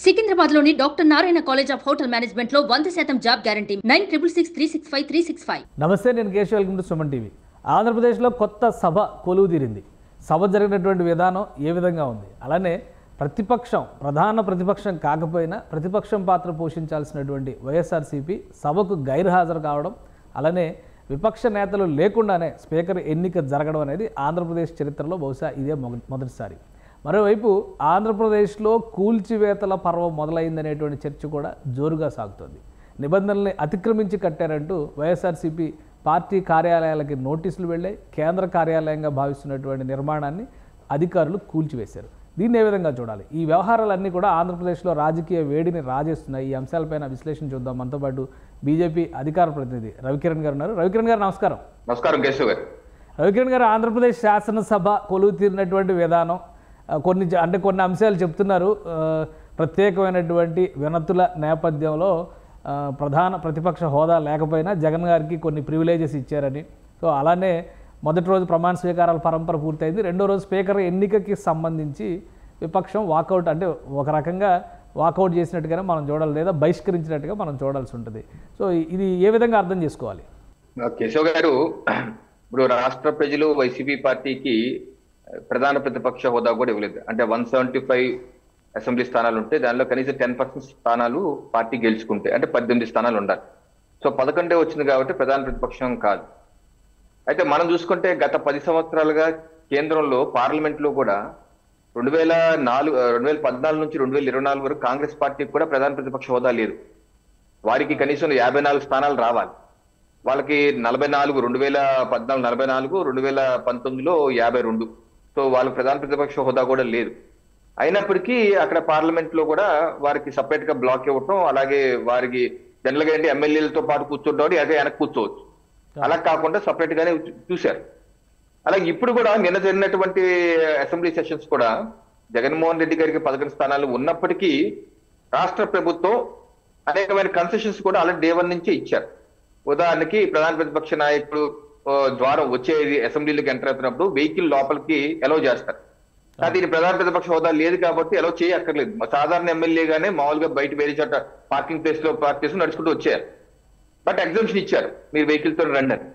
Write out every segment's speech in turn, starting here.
సికింద్రాబాద్లోని doctor Narayana college of hotel మేనేజ్మెంట్లో 100% job guarantee 966365 నమస్తే, నేను Keshav. Welcome to Suman TV. ఆంధ్రప్రదేశ్లో కొత్త సభ కొలువు తీరింది. సభ జరిగినటువంటి విధానం ఏ విధంగా ఉంది? అలానే ప్రతిపక్షం, ప్రధాన ప్రతిపక్షం కాకపోయినా ప్రతిపక్షం పాత్ర పోషించాల్సినటువంటి వైఎస్ఆర్సీపీ సభకు గైర్హాజరు కావడం, అలానే విపక్ష నేతలు లేకుండానే స్పీకర్ ఎన్నిక జరగడం అనేది ఆంధ్రప్రదేశ్ చరిత్రలో బహుశా ఇదే మొదటిసారి. మరోవైపు ఆంధ్రప్రదేశ్లో కూల్చివేతల పర్వం మొదలైందనేటువంటి చర్చ కూడా జోరుగా సాగుతోంది. నిబంధనల్ని అతిక్రమించి కట్టారంటూ వైఎస్ఆర్సీపీ పార్టీ కార్యాలయాలకి నోటీసులు వెళ్ళాయి. కేంద్ర కార్యాలయంగా భావిస్తున్నటువంటి నిర్మాణాన్ని అధికారులు కూల్చివేశారు. దీన్ని ఏ విధంగా చూడాలి? ఈ వ్యవహారాలన్నీ కూడా ఆంధ్రప్రదేశ్లో రాజకీయ వేడిని రాజేస్తున్నాయి. ఈ అంశాలపైన విశ్లేషణ చూద్దాం. మనతో పాటు బీజేపీ అధికార ప్రతినిధి రవికిరణ్ గారు ఉన్నారు. రవికిరణ్ గారు నమస్కారం. నమస్కారం కేశవ్ గారు. రవికిరణ్ గారు, ఆంధ్రప్రదేశ్ శాసనసభ కొలువు తీరినటువంటి విధానం కొన్ని అంశాలు చెప్తున్నారు. ప్రత్యేకమైనటువంటి వినతుల నేపథ్యంలో ప్రధాన ప్రతిపక్ష హోదా లేకపోయినా జగన్ గారికి కొన్ని ప్రివిలేజెస్ ఇచ్చారని. సో అలానే మొదటి రోజు ప్రమాణ స్వీకారాల పరంపర పూర్తయింది. రెండో రోజు స్పీకర్ ఎన్నికకి సంబంధించి విపక్షం వాకౌట్, అంటే ఒక రకంగా వాకౌట్ చేసినట్టుగానే మనం చూడాలి, లేదా బహిష్కరించినట్టుగా మనం చూడాల్సి ఉంటుంది. సో ఇది ఏ విధంగా అర్థం చేసుకోవాలి? కేశవ్ గారు, ఇప్పుడు రాష్ట్ర ప్రజలు వైసీపీ పార్టీకి ప్రధాన ప్రతిపక్ష హోదా కూడా ఇవ్వలేదు. అంటే 175 అసెంబ్లీ స్థానాలు ఉంటే దానిలో కనీసం 10% స్థానాలు పార్టీ గెలుచుకుంటే, అంటే 18 స్థానాలు ఉండాలి. సో 11 వచ్చింది కాబట్టి ప్రధాన ప్రతిపక్షం కాదు. అయితే మనం చూసుకుంటే గత 10 సంవత్సరాలుగా కేంద్రంలో పార్లమెంట్లో కూడా 2014 నుంచి 2024 వరకు కాంగ్రెస్ పార్టీకి కూడా ప్రధాన ప్రతిపక్ష హోదా లేదు. వారికి కనీసం 54 స్థానాలు రావాలి. వాళ్ళకి 44, 2014 44, 2019లో 52. సో వాళ్ళ ప్రధాన ప్రతిపక్ష హోదా కూడా లేదు. అయినప్పటికీ అక్కడ పార్లమెంట్ లో కూడా వారికి సపరేట్ గా బ్లాక్ ఇవ్వటం, అలాగే వారికి జనరల్ గా ఏంటి ఎమ్మెల్యేలతో పాటు కూర్చుంటామని అదే వెనక్కి కూర్చోవచ్చు. అలా కాకుండా సపరేట్ గానే చూశారు. అలాగే ఇప్పుడు కూడా నిన్న జరిగినటువంటి అసెంబ్లీ సెషన్స్ కూడా జగన్మోహన్ రెడ్డి గారికి 11 స్థానాలు ఉన్నప్పటికీ రాష్ట్ర ప్రభుత్వం అనేకమైన కన్సెషన్స్ కూడా ఆల్రెడీ day 1 నుంచే ఇచ్చారు. ఉదాహరణకి ప్రధాన ప్రతిపక్ష నాయకుడు ద్వారం వచ్చే అసెంబ్లీలోకి ఎంటర్ అవుతున్నప్పుడు వెహికల్ లోపలికి అలౌ చేస్తారు. కానీ దీని ప్రధాన ప్రతిపక్ష హోదా లేదు కాబట్టి అలౌ చేయక్కర్లేదు. సాధారణ ఎమ్మెల్యేగానే మామూలుగా బయట వేరే చోట పార్కింగ్ ప్లేస్ లో పార్క్ చేసి నడుచుకుంటూ వచ్చారు. బట్ ఎగ్జామ్షన్ ఇచ్చారు, మీరు వెహికల్ తో రండి అని.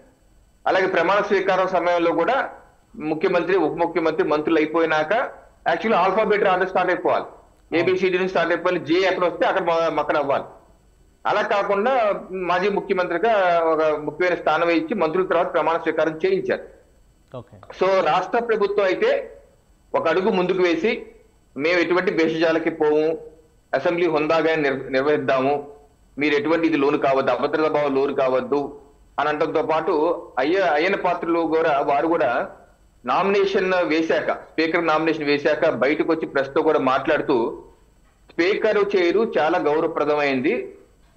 అలాగే ప్రమాణ స్వీకారం సమయంలో కూడా ముఖ్యమంత్రి, ఉప ముఖ్యమంత్రి, మంత్రులు అయిపోయినాక యాక్చువల్లీ ఆల్ఫాబెట్ ఆర్డర్ స్టార్ట్ అయిపోవాలి. ఏబిసిడి నుంచి స్టార్ట్ అయిపోవాలి. జే ఎక్కడ వస్తే అక్కడ అవ్వాలి. అలా కాకుండా మాజీ ముఖ్యమంత్రిగా ఒక ముఖ్యమైన స్థానం ఇచ్చి మంత్రుల తర్వాత ప్రమాణ స్వీకారం చేయించారు. సో రాష్ట్ర ప్రభుత్వం అయితే ఒక అడుగు ముందుకు వేసి మేము ఎటువంటి భేషజాలకి పోము, అసెంబ్లీ హుందాగా నిర్వహిద్దాము, మీరు ఎటువంటి ఇది లోను కావద్దు, అభద్రతా భావం లోను కావద్దు అని అనడంతో పాటు అయ్యన పాత్రలు కూడా వారు కూడా నామినేషన్ వేశాక, స్పీకర్ నామినేషన్ వేశాక బయటకు వచ్చి ప్రెస్ తో కూడా మాట్లాడుతూ స్పీకర్ చేరు చాలా గౌరవప్రదమైంది,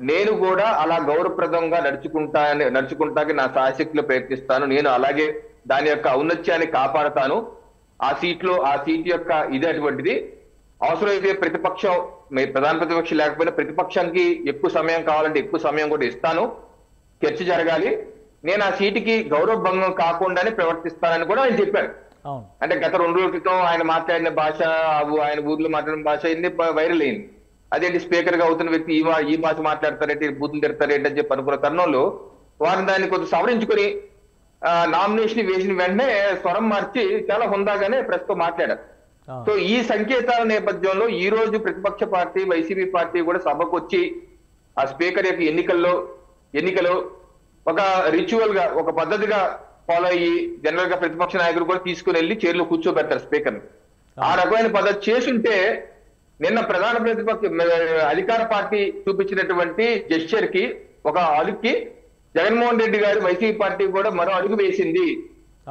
నేను కూడా అలా గౌరవప్రదంగా నడుచుకుంటానికి నా శాయశక్తిలో ప్రయత్నిస్తాను, నేను అలాగే దాని యొక్క ఔన్నత్యాన్ని కాపాడతాను, ఆ సీట్ యొక్క ఇది అటువంటిది, అవసరమైతే ప్రతిపక్షం, ప్రధాన ప్రతిపక్షం లేకపోయినా ప్రతిపక్షానికి ఎక్కువ సమయం కావాలంటే ఎక్కువ సమయం కూడా ఇస్తాను, చర్చ జరగాలి, నేను ఆ సీటుకి గౌరవ భంగం కాకుండానే ప్రవర్తిస్తానని కూడా ఆయన చెప్పారు. అంటే గత 2 రోజుల క్రితం ఆయన మాట్లాడిన భాష, ఆయన ఊర్లో మాట్లాడిన భాష ఇన్ని వైరల్ అయింది. అదేంటి స్పీకర్ గా అవుతున్న వ్యక్తి ఈ భాష మాట్లాడతారేంటి, బూతులు తిడతారేంటి అని చెప్పి అనుకున్న తరుణంలో వారిని దాన్ని కొంచెం సవరించుకొని నామినేషన్ వేసిన వెంటనే స్వరం మార్చి చాలా హుందాగానే ప్రెస్ తో మాట్లాడారు. సో ఈ సంకేతాల నేపథ్యంలో ఈ రోజు ప్రతిపక్ష పార్టీ వైసీపీ పార్టీ కూడా సభకు వచ్చి ఆ స్పీకర్ యొక్క ఎన్నికలో ఒక రిచువల్ గా, ఒక పద్ధతిగా ఫాలో అయ్యి జనరల్ గా ప్రతిపక్ష నాయకులు కూడా తీసుకుని వెళ్ళి చైర్లో కూర్చోబెడతారు స్పీకర్ ని. ఆ రకమైన పద్ధతి చేసుంటే నిన్న ప్రధాన ప్రతిపక్ష అధికార పార్టీ చూపించినటువంటి జెస్చర్ కి, ఒక అడుగుకి జగన్మోహన్ రెడ్డి గారు వైసీపీ పార్టీ కూడా మరో అడుగు వేసింది.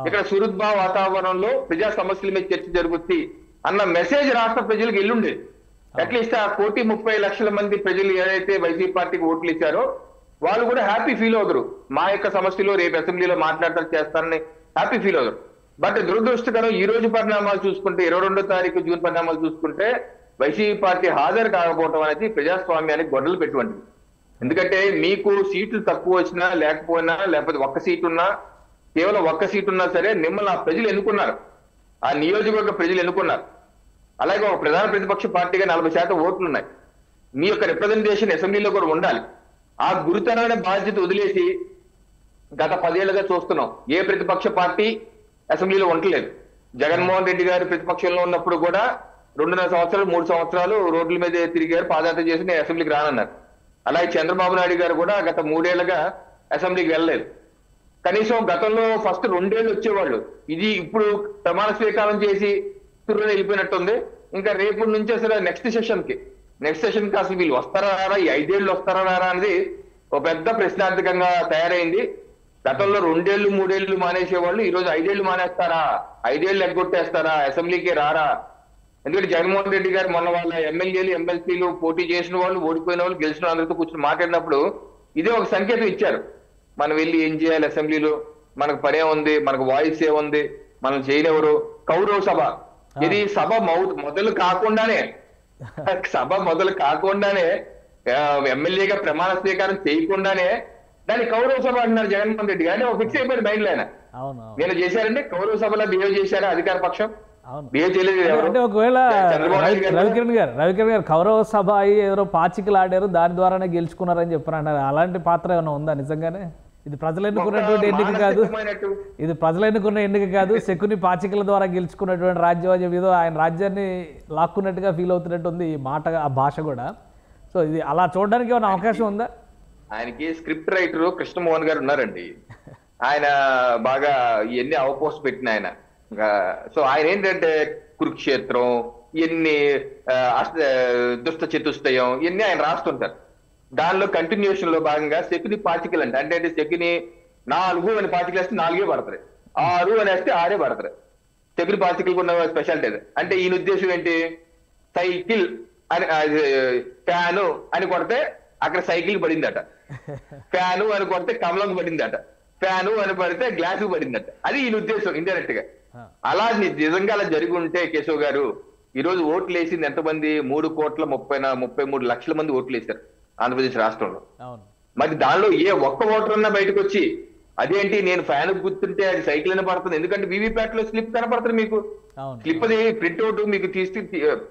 ఇక్కడ సుహృద్భావ వాతావరణంలో ప్రజా సమస్యల మీద చర్చ జరుగుతుంది అన్న మెసేజ్ రాష్ట్ర ప్రజలకు వెళ్ళుండేది. అట్లీస్ట్ ఆ 1,30,00,000 మంది ప్రజలు ఏదైతే వైసీపీ పార్టీకి ఓట్లు ఇచ్చారో వాళ్ళు కూడా హ్యాపీ ఫీల్ అవుతారు. మా యొక్క సమస్యలు రేపు అసెంబ్లీలో మాట్లాడతారు, చేస్తారని హ్యాపీ ఫీల్ అవుతారు. బట్ దురదృష్టకరం ఈ రోజు పరిణామాలు చూసుకుంటే, 22వ తారీఖు జూన్ పరిణామాలు చూసుకుంటే వైసీపీ పార్టీ హాజరు కాకపోవడం అనేది ప్రజాస్వామ్యానికి గొడ్డలు పెట్టుకుంటుంది. ఎందుకంటే మీకు సీట్లు తక్కువ వచ్చినా లేకపోయినా, లేకపోతే ఒక్క సీటు ఉన్నా, కేవలం ఒక్క సీటు ఉన్నా సరే మిమ్మల్ని ఆ ప్రజలు ఎన్నుకున్నారు, ఆ నియోజకవర్గ ప్రజలు ఎన్నుకున్నారు. అలాగే ఒక ప్రధాన ప్రతిపక్ష పార్టీగా 40% ఓట్లు ఉన్నాయి. మీ యొక్క రిప్రజెంటేషన్ అసెంబ్లీలో కూడా ఉండాలి. ఆ గురుతరమైన బాధ్యత వదిలేసి గత 10 ఏళ్లుగా చూస్తున్నాం ఏ ప్రతిపక్ష పార్టీ అసెంబ్లీలో ఉండలేదు. జగన్మోహన్ రెడ్డి గారు ప్రతిపక్షంలో ఉన్నప్పుడు కూడా 2.5 సంవత్సరాలు 3 సంవత్సరాలు రోడ్ల మీద తిరిగారు, పాదయాత్ర చేసి నేను అసెంబ్లీకి రానన్నారు. అలాగే చంద్రబాబు నాయుడు గారు కూడా గత 3 ఏళ్లుగా అసెంబ్లీకి వెళ్ళలేదు. కనీసం గతంలో ఫస్ట్ 2 ఏళ్ళు వచ్చేవాళ్ళు. ఇది ఇప్పుడు ప్రమాణ స్వీకారం చేసి తుర్రుని వెళ్ళిపోయినట్టుంది. ఇంకా రేపు నుంచి అసలు నెక్స్ట్ సెషన్ కి అసలు వీళ్ళు వస్తారా రారా, ఈ 5 ఏళ్ళు వస్తారా రారా అనేది ఒక పెద్ద ప్రశ్నార్థకంగా తయారైంది. గతంలో 2 ఏళ్ళు 3 ఏళ్ళు మానేసేవాళ్ళు ఈ రోజు 5 ఏళ్ళు మానేస్తారా, 5 ఏళ్ళు ఎగ్గొట్టేస్తారా, అసెంబ్లీకి రారా? ఎందుకంటే జగన్మోహన్ రెడ్డి గారు మొన్న వాళ్ళ ఎమ్మెల్యేలు ఎమ్మెల్సీలు పోటీ చేసిన వాళ్ళు, ఓడిపోయిన వాళ్ళు, గెలిచిన వాళ్ళతో కూర్చొని మాట్లాడినప్పుడు ఇదే ఒక సంకేతం ఇచ్చారు. మనం వెళ్ళి ఏం చేయాలి అసెంబ్లీలో, మనకు పనే ఉంది, మనకు వాయిస్ ఏముంది, మనం చేయనివ్వరు. కౌరవ సభ, ఇది సభ మొదలు కాకుండానే ఎమ్మెల్యేగా ప్రమాణ స్వీకారం చేయకుండానే దాన్ని కౌరవ సభ అంటున్నారు జగన్మోహన్ రెడ్డి గారు. ఫిక్స్ అయిపోయిన మైండ్ లో ఆయన. నేను చేశారంటే కౌరవ సభలో బిహేవ్ చేశారా అధికార పక్షం? బిహేవ్ చేయలేదు. అంటే ఒకవేళ రవికిరణ్ గారు కౌరవ సభ అయ్యి ఎవరో పాచికలు ఆడారు, దాని ద్వారానే గెలుచుకున్నారని చెప్పారు. అలాంటి పాత్ర ఏమైనా ఉందా నిజంగానే? ఇది ప్రజలు ఎన్నుకున్నటువంటి ఎన్నిక కాదు, శకుని పాచికల ద్వారా గెలుచుకున్నటువంటి రాజ్యం. ఏదో ఆయన రాజ్యాన్ని లాక్కున్నట్టుగా ఫీల్ అవుతున్నట్టు ఉంది ఈ మాట, ఆ భాష కూడా. సో ఇది అలా చూడడానికి ఏమైనా అవకాశం ఉందా? ఆయనకి స్క్రిప్ట్ రైటర్ కృష్ణమోహన్ గారు ఉన్నారండి. ఆయన బాగా ఇవన్నీ అవపోస్ట్ పెట్టిన ఆయన. సో ఆయన ఏంటంటే కురుక్షేత్రం, ఇవన్నీ దుష్ట చతుష్టయం, ఇవన్నీ ఆయన రాస్తుంటారు. దానిలో కంటిన్యూషన్ లో భాగంగా శకుని పాచికలు అంటే శకుని 4 అని పాచికలు వేస్తే 4 పడతాయి, 6 అని వేస్తే 6 పడతాయి. శకుని పాచికలకు ఉన్న స్పెషాలిటీ అంటే ఈయన ఉద్దేశం ఏంటి, సైకిల్ అని ఫ్యాను అని కొడితే అక్కడ సైకిల్ పడిందట, ఫ్యాను అని కొడితే కమలం పడిందట, ఫ్యాను అని పడితే గ్లాసు పడిందట. అది ఈయన ఉద్దేశం ఇండైరెక్ట్ గా. అలా నిజంగా అలా జరిగి ఉంటే కేశవ్ గారు ఈ రోజు ఓట్లు వేసింది ఎంతమంది? 3,33 లక్షల మంది ఓట్లు వేశారు ఆంధ్రప్రదేశ్ రాష్ట్రంలో. మరి దానిలో ఏ ఒక్క ఓటర్ అన్నా బయటకు వచ్చి అదేంటి నేను ఫ్యాన్ గుర్తుంటే అది సైకిల్ అని పడుతుంది, ఎందుకంటే వీవీప్యాట్ లో స్లిప్ కనపడుతుంది మీకు, స్లిప్ అది ప్రింట్అవుట్ మీకు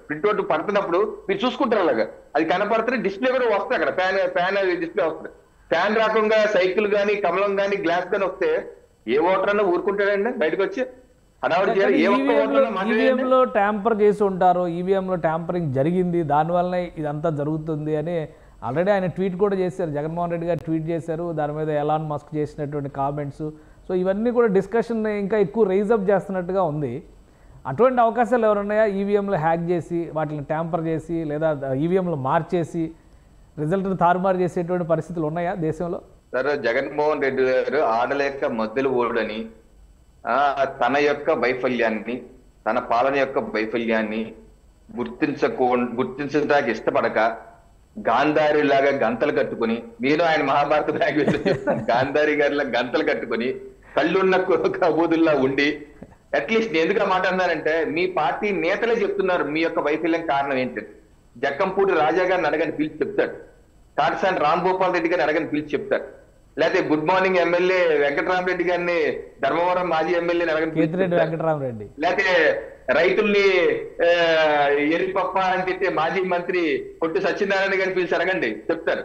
ప్రింట్అవుట్ పడుతున్నప్పుడు మీరు చూసుకుంటారు అలాగా, అది కనపడుతుంది, డిస్ప్లే కూడా వస్తుంది అక్కడ, ఫ్యాన్ డిస్ప్లే వస్తుంది. ఫ్యాన్ రాకుండా సైకిల్ గానీ కమలం గానీ గ్లాస్ గానీ వస్తే ఏ ఓటర్ అన్నా ఊరుకుంటాడండి బయటకు వచ్చి? ఈవీఎంలో ట్యాంపర్ చేసి ఉంటారు, ఈవీఎంలో ట్యాంపరింగ్ జరిగింది, దానివల్లనే ఇదంతా జరుగుతుంది అని ఆల్రెడీ ఆయన ట్వీట్ కూడా చేశారు. జగన్మోహన్ రెడ్డి గారు ట్వీట్ చేశారు, దాని మీద ఎలాన్ మస్క్ చేసినటువంటి కామెంట్స్. సో ఇవన్నీ కూడా డిస్కషన్ ఇంకా ఎక్కువ రైజప్ చేస్తున్నట్టుగా ఉంది. అటువంటి అవకాశాలు ఎవరున్నాయా? ఈవీఎంలో హ్యాక్ చేసి వాటిని ట్యాంపర్ చేసి లేదా ఈవీఎంలో మార్చేసి రిజల్ట్ని తారుమారు చేసేటువంటి పరిస్థితులు ఉన్నాయా దేశంలో? సార్, జగన్మోహన్ రెడ్డి గారు ఆడలేక మధ్యలో ఓడని తన యొక్క వైఫల్యాన్ని, తన పాలన యొక్క వైఫల్యాన్ని గుర్తించడానికి ఇష్టపడక గాంధారి లాగా గంతలు కట్టుకుని, నేను ఆయన మహాభారత లాంగ్వేజ్ లో చెప్తాను, గాంధారి గారిలా గంతలు కట్టుకుని కళ్ళున్న కబూదుల్లా ఉండి, అట్లీస్ట్ నేను ఎందుకు మాట్లాడినానంటే మీ పార్టీ నేతలే చెప్తున్నారు మీ యొక్క వైఫల్యం కారణం ఏంటి. జక్కంపూడి రాజా గారిని అడగని పిలిచి చెప్తాడు, కాటసాని రామ్ గోపాల్ రెడ్డి గారిని అడగని పిలిచి చెప్తారు, లేకపోతే గుడ్ మార్నింగ్ ఎమ్మెల్యే వెంకటరామరెడ్డి గారిని, ధర్మవరం మాజీ ఎమ్మెల్యేని అడగని, లేకపోతే రైతుల్ని ఎరిపప్ప అని చెప్పి మాజీ మంత్రి పొట్టి సత్యనారాయణ గారిని పిలిచి అడగండి, చెప్తారు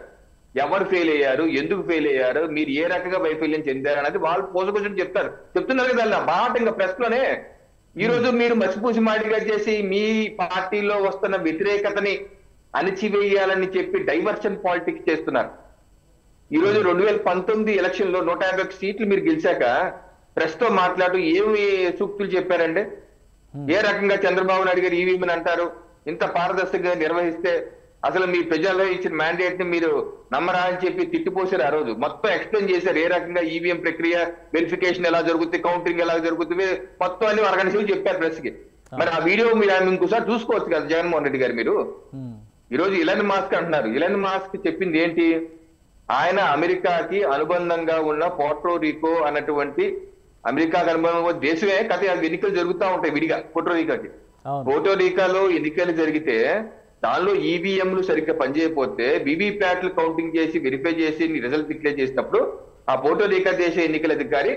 ఎవరు ఫెయిల్ అయ్యారు, ఎందుకు ఫెయిల్ అయ్యారు, మీరు ఏ రకంగా వైఫల్యం చెందారు అనేది వాళ్ళు పోసుకొచ్చి చెప్తున్నారు కదా మాట. ఇంకా ప్రెస్ లోనే ఈ రోజు మీరు మసిపూసి మాడిగా చేసి మీ పార్టీలో వస్తున్న వ్యతిరేకతని అణిచివేయాలని చెప్పి డైవర్షన్ పాలిటిక్స్ చేస్తున్నారు. ఈ రోజు 2019 ఎలక్షన్ లో 151 సీట్లు మీరు గెలిచాక ప్రెస్ తో మాట్లాడుతూ ఏమి సూక్తులు చెప్పారండి? ఏ రకంగా చంద్రబాబు నాయుడు గారు ఈవీఎం అంటారు, ఇంత పారదర్శకంగా నిర్వహిస్తే అసలు మీ ప్రజల్లో ఇచ్చిన మ్యాండేట్ ని మీరు నమ్మరా అని చెప్పి తిట్టిపోసారు. ఆ రోజు మొత్తం ఎక్స్ప్లెయిన్ చేశారు ఏ రకంగా ఈవీఎం ప్రక్రియ, వెరిఫికేషన్ ఎలా జరుగుతుంది, కౌంటింగ్ ఎలా జరుగుతుంది, మొత్తం అన్ని ఆర్గనైజేషన్ చెప్పారు ప్రెస్ కి. మరి ఆ వీడియో మీరు ఇంకోసారి చూసుకోవచ్చు కదా జగన్మోహన్ రెడ్డి గారు. మీరు ఈ రోజు ఇలాన్ మాస్క్ అంటున్నారు, ఇలాన్ మాస్క్ చెప్పింది ఏంటి? ఆయన అమెరికాకి అనుబంధంగా ఉన్న పోర్టోరికో అన్నటువంటి అమెరికాకి అనుబంధంగా దేశమే కథ ఎన్నికలు జరుగుతూ ఉంటాయి విడిగా. పోర్టోరికాలో ఎన్నికలు జరిగితే దానిలో ఈవీఎంలు సరిగ్గా పనిచేయకపోతే వీవీప్యాట్లు కౌంటింగ్ చేసి వెరిఫై చేసి రిజల్ట్ డిక్లేర్ చేసినప్పుడు ఆ పోర్టోరికా దేశ ఎన్నికల అధికారి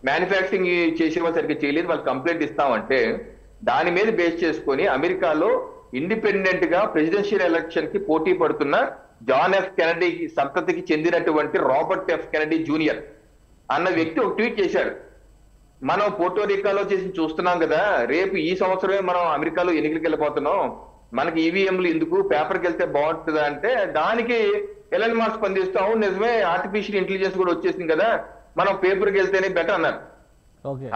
మ్యానుఫ్యాక్చరింగ్ చేసే వాళ్ళు సరిగ్గా చేయలేదు, వాళ్ళు కంప్లైంట్ ఇస్తామంటే దాని మీద బేస్ చేసుకొని అమెరికాలో ఇండిపెండెంట్ గా ప్రెసిడెన్షియల్ ఎలక్షన్ కి పోటీ పడుతున్న జాన్ ఎఫ్ కెనడీ సంతతికి చెందినటువంటి రాబర్ట్ ఎఫ్ కెనడీ జూనియర్ అన్న వ్యక్తి ఒక ట్వీట్ చేశాడు. మనం పోర్టోరికాలో చేసి చూస్తున్నాం కదా, రేపు ఈ సంవత్సరమే మనం అమెరికాలో ఎన్నికలకు వెళ్ళిపోతున్నాం, మనకి ఈవీఎంలు ఎందుకు, పేపర్కి వెళ్తే బాగుంటుందా అంటే దానికి ఎలన్ మస్క్ స్పందిస్తాం, నిజమే ఆర్టిఫిషియల్ ఇంటెలిజెన్స్ కూడా వచ్చేసింది కదా, మనం పేపర్కి వెళ్తేనే బెటర్ అన్నారు.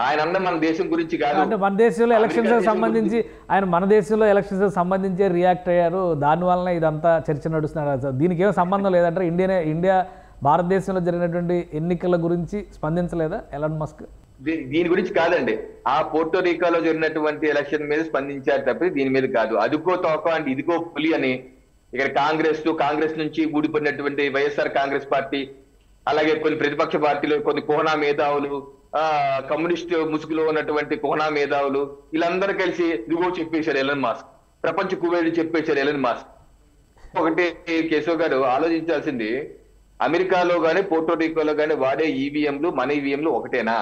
ఆయన అన్న మన దేశం గురించి కాదు, అంటే మన దేశంలో ఎలక్షన్స్ సంబంధించి ఆయన మన దేశంలో ఎలక్షన్స్ సంబంధించి రియాక్ట్ అయ్యారు, దానివల్ల ఇదంతా చర్చ నడుస్తున్నారు. దీనికి ఏమో సంబంధం లేదంటారు. ఇండియా భారతదేశంలో జరిగినటువంటి ఎన్నికల గురించి స్పందించలేదా ఎలన్ మస్క్? దీని గురించి కాదండి, ఆ పోర్టోరికాలో జరిగినటువంటి ఎలక్షన్ మీద స్పందించారు తప్ప దీని మీద కాదు. అదుకో తోక అండ్ ఇదిగో పులి అని ఇక్కడ కాంగ్రెస్ నుంచి ఊడిపడినటువంటి వైఎస్ఆర్ కాంగ్రెస్ పార్టీ, అలాగే కొన్ని ప్రతిపక్ష పార్టీలు, కొన్ని కోహనా మేధావులు, కమ్యూనిస్ట్ ముసుగులో ఉన్నటువంటి కోహనా మేధావులు, వీళ్ళందరూ కలిసి ఇదిగో చెప్పేశారు ఎలన్ మాస్క్, ప్రపంచ కుబేరుడు చెప్పేశారు ఎలన్ మాస్క్. ఒకటి కేశవ్ గారు ఆలోచించాల్సింది, అమెరికాలో గానీ పోర్టోరికోలో గానీ వాడే ఈవీఎంలు మన ఈవీఎంలు ఒకటేనా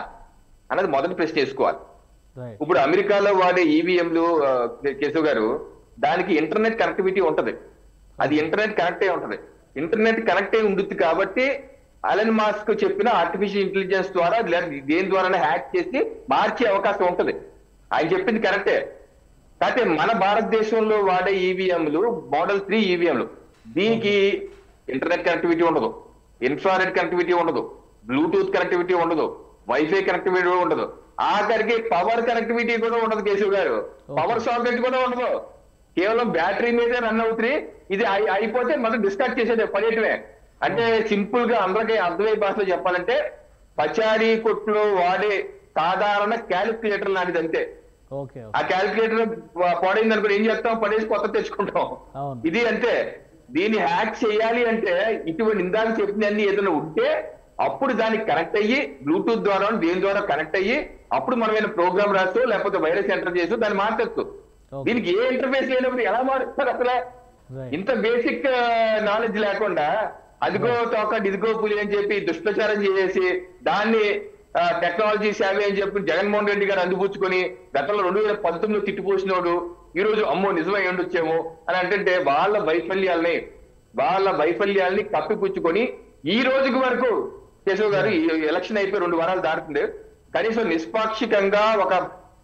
అన్నది మొదటి ప్రశ్న వేసుకోవాలి. ఇప్పుడు అమెరికాలో వాడే ఈవీఎంలు కేశవ్ గారు, దానికి ఇంటర్నెట్ కనెక్టివిటీ ఉంటది, అది ఇంటర్నెట్ కనెక్ట్ అయి ఉంటది, ఇంటర్నెట్ కనెక్ట్ అయి ఉంటుంది కాబట్టి ఎలన్ మాస్క్ చెప్పిన ఆర్టిఫిషియల్ ఇంటెలిజెన్స్ ద్వారా దేని ద్వారా హ్యాక్ చేసి మార్చే అవకాశం ఉంటది. ఆయన చెప్పింది కరెక్టే. కాకపోతే మన భారతదేశంలో వాడే ఈవీఎంలు మోడల్ 3 ఈవీఎంలు, దీనికి ఇంటర్నెట్ కనెక్టివిటీ ఉండదు, ఇన్ఫ్రారెడ్ కనెక్టివిటీ ఉండదు, బ్లూటూత్ కనెక్టివిటీ ఉండదు, వైఫై కనెక్టివిటీ ఉండదు, ఆఖరికి పవర్ కనెక్టివిటీ కూడా ఉండదు కేశవ్ గారు, పవర్ సాకెట్ కూడా ఉండదు, కేవలం బ్యాటరీ మీదే రన్ అవుతుంది. ఇది అయిపోతే మనం డిస్కస్ చేసేది పడేయటమే. అంటే సింపుల్ గా అందరికీ అర్థమయ్యే భాషలో చెప్పాలంటే పచారీ కొట్లో వాడే సాధారణ క్యాలిక్యులేటర్ లాంటిది అంతే. ఆ క్యాలిక్యులేటర్ పడైంది అనుకో ఏం చేస్తాం, పడేసి కొత్త తెచ్చుకుంటాం, ఇది అంతే. దీన్ని హ్యాక్ చేయాలి అంటే ఇటువంటి ఇందాక చెప్పినన్ని ఏదైనా ఉంటే అప్పుడు దానికి కనెక్ట్ అయ్యి బ్లూటూత్ ద్వారా దేని ద్వారా కనెక్ట్ అయ్యి అప్పుడు మనమైనా ప్రోగ్రామ్ రాస్తూ లేకపోతే వైరస్ ఎంటర్ చేస్తూ దాన్ని మార్చచ్చు. దీనికి ఏ ఇంటర్ఫేస్ లేనప్పుడు ఎలా మారుస్తారు అసలే? ఇంత బేసిక్ నాలెడ్జ్ లేకుండా అదిగో తోక ఇదిగో పులి అని చెప్పి దుష్ప్రచారం చేసి దాన్ని టెక్నాలజీ సేవ అని చెప్పి జగన్మోహన్ రెడ్డి గారు అందిపుచ్చుకొని గతంలో 2019లో తిట్టిపోసినోడు ఈ రోజు అమ్మో నిజమై ఉండొచ్చేమో అని అంటే వాళ్ళ వైఫల్యాల్ని కప్పిపుచ్చుకొని ఈ రోజుకి వరకు కేశవ్ గారు ఎలక్షన్ అయిపోయి 2 వారాలు దాటుతుంది, కనీసం నిష్పాక్షికంగా ఒక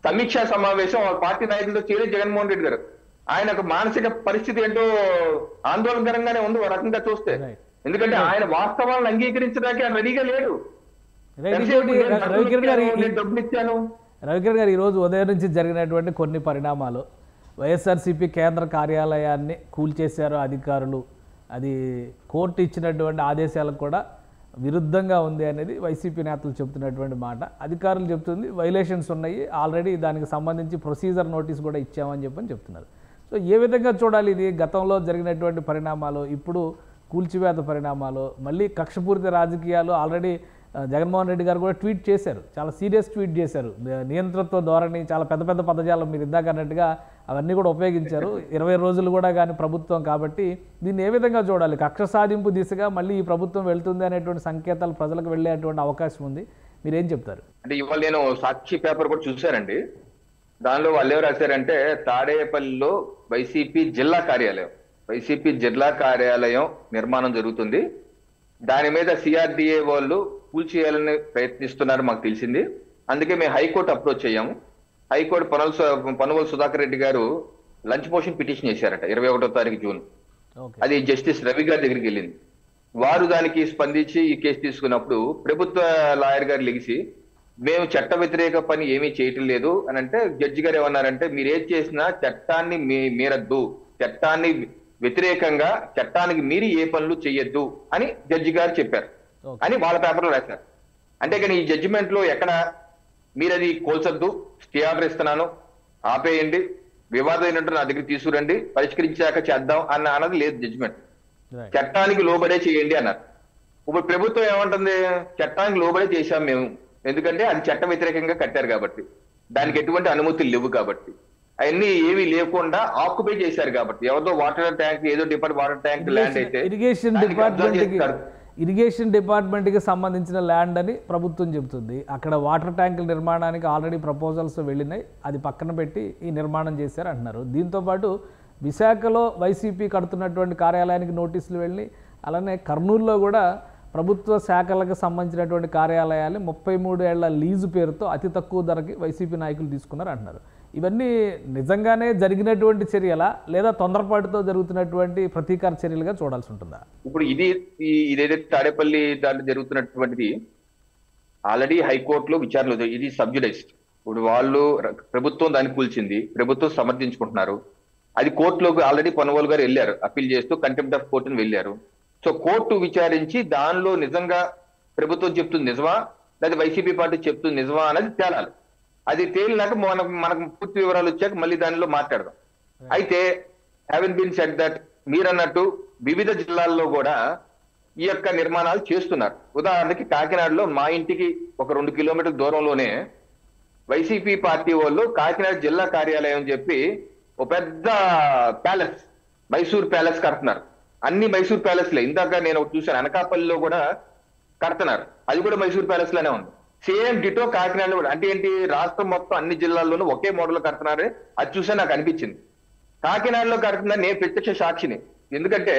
సమీక్షా సమావేశం పార్టీ నాయకులతో చేరి జగన్మోహన్ రెడ్డి గారు, ఆయన ఒక మానసిక పరిస్థితి ఏంటో ఆందోళనకరంగానే ఉంది ఒక రకంగా చూస్తే. ఎందుకంటే ఆయన వాస్తవాలను అంగీకరించడానికి ఆయన రెడీగా లేడు. రవికిరణ్ గారు ఈరోజు ఉదయం నుంచి జరిగినటువంటి కొన్ని పరిణామాలు, వైఎస్ఆర్సీపీ కేంద్ర కార్యాలయాన్ని కూల్చేశారు అధికారులు, అది కోర్టు ఇచ్చినటువంటి ఆదేశాలకు కూడా విరుద్ధంగా ఉంది అనేది వైసీపీ నేతలు చెబుతున్నటువంటి మాట. అధికారులు చెప్తుంది వైలేషన్స్ ఉన్నాయి, ఆల్రెడీ దానికి సంబంధించి ప్రొసీజర్ నోటీస్ కూడా ఇచ్చామని చెప్తున్నారు. సో ఏ విధంగా చూడాలి ఇది? గతంలో జరిగినటువంటి పరిణామాలు, ఇప్పుడు కూల్చివేత పరిణామాలు, మళ్ళీ కక్షపూరిత రాజకీయాలు. ఆల్రెడీ జగన్మోహన్ రెడ్డి గారు కూడా ట్వీట్ చేశారు, చాలా సీరియస్ ట్వీట్ చేశారు, నియంతృత్వ ధోరణి, చాలా పెద్ద పెద్ద పదజాలం మీరు ఇందాక అన్నట్టుగా అవన్నీ కూడా ఉపయోగించారు. 20 రోజులు కూడా కానీ ప్రభుత్వం కాబట్టి దీన్ని ఏ విధంగా చూడాలి? కక్ష సాధింపు దిశగా మళ్ళీ ఈ ప్రభుత్వం వెళ్తుంది అనేటువంటి సంకేతాలు ప్రజలకు వెళ్ళేటువంటి అవకాశం ఉంది, మీరేం చెప్తారు? అంటే ఇవాళ నేను సాక్షి పేపర్ కూడా చూశానండి, దానిలో వాళ్ళు ఎవరు రాశారంటే తాడేపల్లిలో వైసీపీ జిల్లా కార్యాలయం నిర్మాణం జరుగుతుంది, దాని మీద సిఆర్డిఏ వాళ్ళు కూల్చేయాలని ప్రయత్నిస్తున్నారు మాకు తెలిసింది, అందుకే మేము హైకోర్టు అప్రోచ్ అయ్యాము. హైకోర్టు పనువల్ సుధాకర్ రెడ్డి గారు లంచ్ మోషన్ పిటిషన్ చేశారట 21వ తారీఖు జూన్. అది జస్టిస్ రవి గారి దగ్గరికి వెళ్ళింది. వారు దానికి స్పందించి ఈ కేసు తీసుకున్నప్పుడు ప్రభుత్వ లాయర్ గారు లెగిసి మేము చట్ట వ్యతిరేక పని ఏమీ చేయటం లేదు అని అంటే, జడ్జి గారు ఏమన్నారంటే మీరు ఏది చేసినా చట్టాన్ని మీరద్దు, చట్టాన్ని వ్యతిరేకంగా చట్టానికి మీరి ఏ పనులు చేయొద్దు అని జడ్జి గారు చెప్పారు అని వాళ్ళ పేపర్లో రాశారు. అంటే కానీ ఈ జడ్జిమెంట్ లో ఎక్కడ మీరు అది కోల్చొద్దు, స్టే ఆర్డర్ ఇస్తున్నాను, ఆపేయండి, వివాదం అయినట్టు నా దగ్గర తీసుకురండి, పరిష్కరించాక చేద్దాం అన్నది లేదు జడ్జిమెంట్. చట్టానికి లోబడే చేయండి అన్నారు. ఇప్పుడు ప్రభుత్వం ఏమంటుంది, చట్టానికి లోబడే చేశాం మేము, ఎందుకంటే అది చట్ట వ్యతిరేకంగా కట్టారు కాబట్టి, దానికి ఎటువంటి అనుమతులు లేవు కాబట్టి, అవన్నీ ఏవి లేకుండా ఆక్యుపై చేశారు కాబట్టి, ఎవరితో వాటర్ ట్యాంక్ ఏదో వాటర్ ట్యాంక్ ల్యాండ్ అయితే ఇరిగేషన్ డిపార్ట్మెంట్కి సంబంధించిన ల్యాండ్ అని ప్రభుత్వం చెబుతుంది. అక్కడ వాటర్ ట్యాంకుల నిర్మాణానికి ఆల్రెడీ ప్రపోజల్స్ వెళ్ళినాయి, అది పక్కన పెట్టి ఈ నిర్మాణం చేశారు అంటున్నారు. దీంతోపాటు విశాఖలో వైసీపీ కడుతున్నటువంటి కార్యాలయానికి నోటీసులు వెళ్ళి, అలానే కర్నూలులో కూడా ప్రభుత్వ శాఖలకు సంబంధించినటువంటి కార్యాలయాలు 33 ఏళ్ల లీజు పేరుతో అతి తక్కువ ధరకి వైసీపీ నాయకులు తీసుకున్నారు అంటున్నారు. ఇవన్నీ నిజంగానే జరిగినటువంటి చర్యలా, లేదా తొందరపాటుతో జరుగుతున్నటువంటి ప్రతీకార చర్యలుగా చూడాల్సి ఉంటుందా? ఇప్పుడు ఇదేదైతే తాడేపల్లి దాంట్లో జరుగుతున్నటువంటిది ఆల్రెడీ హైకోర్టులో విచారణలో ఇది సబ్జుడైజ్డ్. ఇప్పుడు వాళ్ళు ప్రభుత్వం దాన్ని కూల్చింది, ప్రభుత్వం సమర్థించుకుంటున్నారు. అది కోర్టులోకి ఆల్రెడీ పొన్నవాళ్ళు గారు వెళ్ళారు, అప్పీల్ చేస్తూ కంటెంప్ట్ ఆఫ్ కోర్టును వెళ్ళారు. సో కోర్టు విచారించి దానిలో నిజంగా ప్రభుత్వం చెప్తుంది నిజమా లేదా వైసీపీ పార్టీ చెప్తుంది నిజమా అనేది తేలాలి. అది తేలినాక మనకు పూర్తి వివరాలు వచ్చాక మళ్ళీ దానిలో మాట్లాడదాం. అయితే హ్యావెన్ బీన్ సెడ్ దట్ మీరు అన్నట్టు వివిధ జిల్లాల్లో కూడా ఈ యొక్క నిర్మాణాలు చేస్తున్నారు. ఉదాహరణకి కాకినాడలో మా ఇంటికి ఒక 2 కిలోమీటర్ల దూరంలోనే వైసీపీ పార్టీ వాళ్ళు కాకినాడ జిల్లా కార్యాలయం చెప్పి ఒక పెద్ద ప్యాలెస్, మైసూర్ ప్యాలెస్ కడుతున్నారు. అన్ని మైసూర్ ప్యాలెస్లే. ఇందాక నేను చూశాను, అనకాపల్లిలో కూడా కడుతున్నారు, అది కూడా మైసూర్ ప్యాలెస్ లోనే ఉంది. సేమ్ డిటో కాకినాడలో కూడా. అంటే ఏంటి, రాష్ట్రం మొత్తం అన్ని జిల్లాల్లోనూ ఒకే మోడల్ కడుతున్నారు. అది చూసా నాకు అనిపించింది. కాకినాడలో కడుతున్నారు, నేను ప్రత్యక్ష సాక్షిని. ఎందుకంటే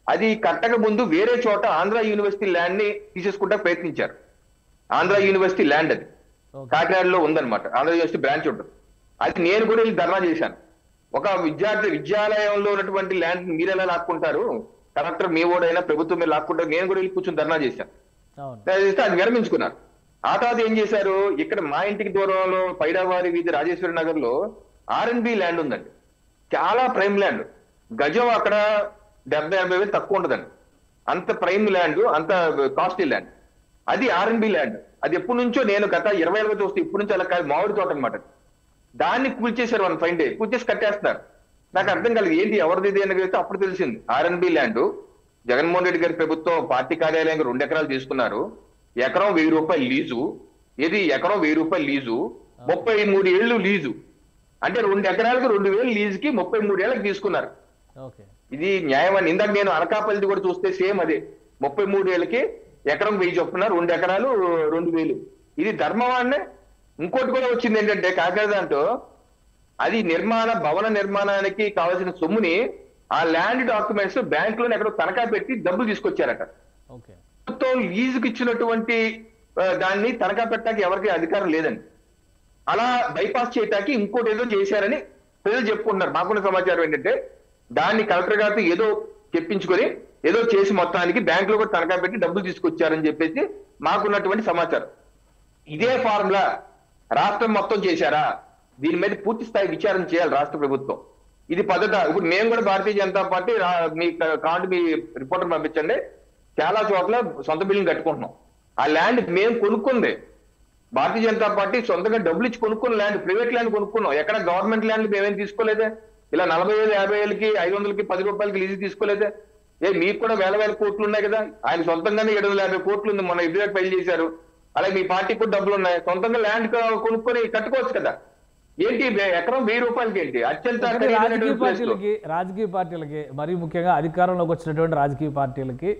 అది కట్టక ముందు వేరే చోట ఆంధ్ర యూనివర్సిటీ ల్యాండ్ ని తీసేసుకుంటా ప్రయత్నించారు. ఆంధ్ర యూనివర్సిటీ ల్యాండ్ అది కాకినాడలో ఉందన్నమాట, ఆంధ్ర యూనివర్సిటీ బ్రాంచ్ ఉంటుంది. అది నేను కూడా వెళ్ళి ధర్నా చేశాను. ఒక విద్యాలయంలో ఉన్నటువంటి ల్యాండ్ మీరు ఎలా లాక్కుంటారు, కలెక్టర్ మీ ఓడైనా ప్రభుత్వం మీరు లాక్కుంటారు. నేను కూడా వెళ్ళి కూర్చొని ధర్నా చేశాను. అది విరమించుకున్నారు. ఆ తర్వాత ఏం చేశారు, ఇక్కడ మా ఇంటికి దూరంలో పైడావారి వీధి రాజేశ్వరి నగర్ లో R&B ల్యాండ్ ఉందండి. చాలా ప్రైమ్ ల్యాండ్, గజం అక్కడ 70-80 వేలు తక్కువ ఉండదండి. అంత ప్రైమ్ ల్యాండ్, అంత కాస్ట్లీ ల్యాండ్. అది R&B ల్యాండ్. అది ఎప్పటి నుంచో నేను గత 20 ఏళ్ళ చూస్తే ఇప్పటి నుంచి అలా కాదు, మామిడి తోట అనమాట. దాన్ని కూల్చేశారు, 1 ఫైన్ డే కూల్చేసి కట్టేస్తున్నారు. నాకు అర్థం కలిగి ఏంటి ఎవరిది అని అప్పుడు తెలిసింది. R&B ల్యాండ్ జగన్మోహన్ రెడ్డి గారి ప్రభుత్వం పార్టీ కార్యాలయంగా 2 ఎకరాలు తీసుకున్నారు. ఎకరం 1000 రూపాయలు లీజు. ఏది ఎకరం 1000 రూపాయలు లీజు, 33 ఏళ్ళు లీజు. అంటే 2 ఎకరాలకు 2000 లీజుకి 33 ఏళ్ళకి తీసుకున్నారు. ఇది న్యాయం అని. ఇందాక నేను అనకాపల్లి కూడా చూస్తే సేమ్ అదే, 33 ఏళ్ళకి ఎకరం 1000 చొప్పున 2 ఎకరాలు 2000. ఇది ధర్మవాన్నే. ఇంకోటి కూడా వచ్చింది ఏంటంటే కాకినాడ దాంట్లో అది భవన నిర్మాణానికి కావాల్సిన సొమ్ముని ఆ ల్యాండ్ డాక్యుమెంట్స్ బ్యాంక్ లోనే ఎక్కడో తనఖా పెట్టి డబ్బులు తీసుకొచ్చారట. ప్రభుత్వం లీజుకి ఇచ్చినటువంటి దాన్ని తనఖా పెట్టడానికి ఎవరికి అధికారం లేదండి. అలా బైపాస్ చేయటానికి ఇంకోటి ఏదో చేశారని ప్రజలు చెప్పుకుంటున్నారు. మాకున్న సమాచారం ఏంటంటే దాన్ని కలెక్టర్ గారితో ఏదో చెప్పించుకొని ఏదో చేసి మొత్తానికి బ్యాంక్ లో కూడా తనఖా పెట్టి డబ్బులు తీసుకొచ్చారని చెప్పేసి మాకున్నటువంటి సమాచారం. ఇదే ఫార్ములా రాష్ట్రం మొత్తం చేశారా? దీని మీద పూర్తి స్థాయి విచారణ చేయాలి రాష్ట్ర ప్రభుత్వం. ఇది పద్ధత. ఇప్పుడు మేము కూడా భారతీయ జనతా పార్టీ మీ రిపోర్టర్ పంపించండి, చాలా చోట్ల సొంత బిల్డింగ్ కట్టుకుంటున్నాం. ఆ ల్యాండ్ మేము కొనుక్కుంది భారతీయ జనతా పార్టీ సొంతంగా డబ్బులు ఇచ్చి కొనుక్కున్న ల్యాండ్, ప్రైవేట్ ల్యాండ్ కొనుక్కున్నాం. ఎక్కడ గవర్నమెంట్ ల్యాండ్ మేమేం తీసుకోలేదే. ఇలా 40,000, 50,000కి, 500కి, 10 రూపాయలకి లీజు తీసుకోలేదే. మీకు కూడా వేల కోట్లు ఉన్నాయి కదా. ఆయన సొంతంగానే 750 కోట్లు ఉంది, మన ఎదురు ఫైల్ చేశారు. అలాగే మీ పార్టీకి కూడా డబ్బులు ఉన్నాయి, సొంతంగా ల్యాండ్ కొనుక్కొని కట్టుకోవచ్చు కదా. ఏంటి ఎకరం 1000 రూపాయలకి ఏంటి? అత్యంత రాజకీయ పార్టీలకి మరీ ముఖ్యంగా అధికారంలోకి వచ్చినటువంటి రాజకీయ పార్టీలకి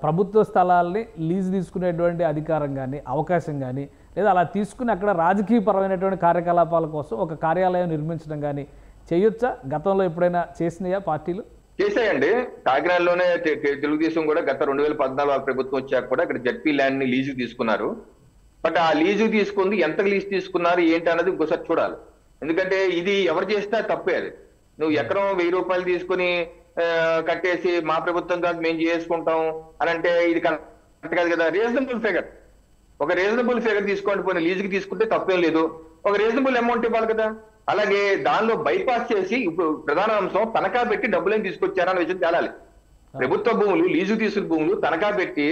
ప్రభుత్వ స్థలాల్ని లీజు తీసుకునేటువంటి అధికారం కానీ అవకాశం కానీ, లేదా అలా తీసుకుని అక్కడ రాజకీయపరమైనటువంటి కార్యకలాపాల కోసం ఒక కార్యాలయం నిర్మించడం కానీ చేయొచ్చా? గతంలో ఎప్పుడైనా చేసినాయా పార్టీలు? చేశాయండి. కాకినాడలోనే తెలుగుదేశం కూడా గత 2014 ప్రభుత్వం వచ్చాక కూడా ఇక్కడ జడ్పీ ల్యాండ్ ని లీజు తీసుకున్నారు. బట్ ఆ లీజు తీసుకుంది ఎంత లీజు తీసుకున్నారు ఏంటి అన్నది ఇంకోసారి చూడాలి. ఎందుకంటే ఇది ఎవరు చేసినా తప్పే. అది నువ్వు ఎకరం 1000 రూపాయలు తీసుకుని కట్టేసి మా ప్రభుత్వం కాదు మేము చేసుకుంటాం అని అంటే ఇది కరెక్ట్ కాదు కదా. రీజనబుల్ ఫిగర్, ఒక రీజనబుల్ ఫిగర్ తీసుకోండి. పోయిన లీజుకి తీసుకుంటే తప్పేం లేదు, ఒక రీజనబుల్ అమౌంట్ ఇవ్వాలి కదా. అలాగే దానిలో బైపాస్ చేసి ఇప్పుడు ప్రధాన అంశం తనఖా పెట్టి డబ్బులేం తీసుకొచ్చారన్న విషయం తేలాలి. ప్రభుత్వ భూములు, లీజు తీసుకున్న భూములు తనఖా పెట్టి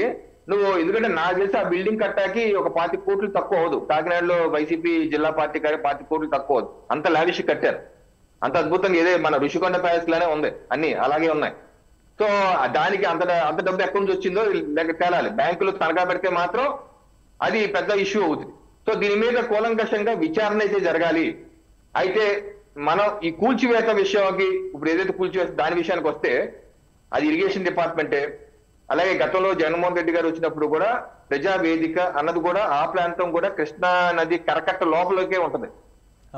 నువ్వు, ఎందుకంటే నాకు తెలిసి ఆ బిల్డింగ్ కట్టాకి ఒక 25 కోట్లు తక్కువ అవదు. కాకినాడలో వైసీపీ జిల్లా పార్టీ 25 కోట్లు తక్కువ అవదు. అంత లావిష్ కట్టారు, అంత అద్భుతంగా. ఇదే మన ఋషికొండ ప్యాలెస్ లానే ఉంది, అన్ని అలాగే ఉన్నాయి. సో దానికి అంత డబ్బు ఎక్కడి నుంచి వచ్చిందో లేక తేలాలి. బ్యాంకులు తనఖా పెడితే మాత్రం అది పెద్ద ఇష్యూ అవుతుంది. సో దీని మీద కూలంకషంగా విచారణ అయితే జరగాలి. అయితే మనం ఈ కూల్చివేత విషయానికి, ఇప్పుడు ఏదైతే కూల్చివేత దాని విషయానికి వస్తే అది ఇరిగేషన్ డిపార్ట్మెంటే. అలాగే గతంలో జగన్మోహన్ రెడ్డి గారు వచ్చినప్పుడు కూడా ప్రజావేదిక అన్నది కూడా ఆ ప్రాంతం కూడా కృష్ణా నది కరకట్ట లోపలికే ఉంటది,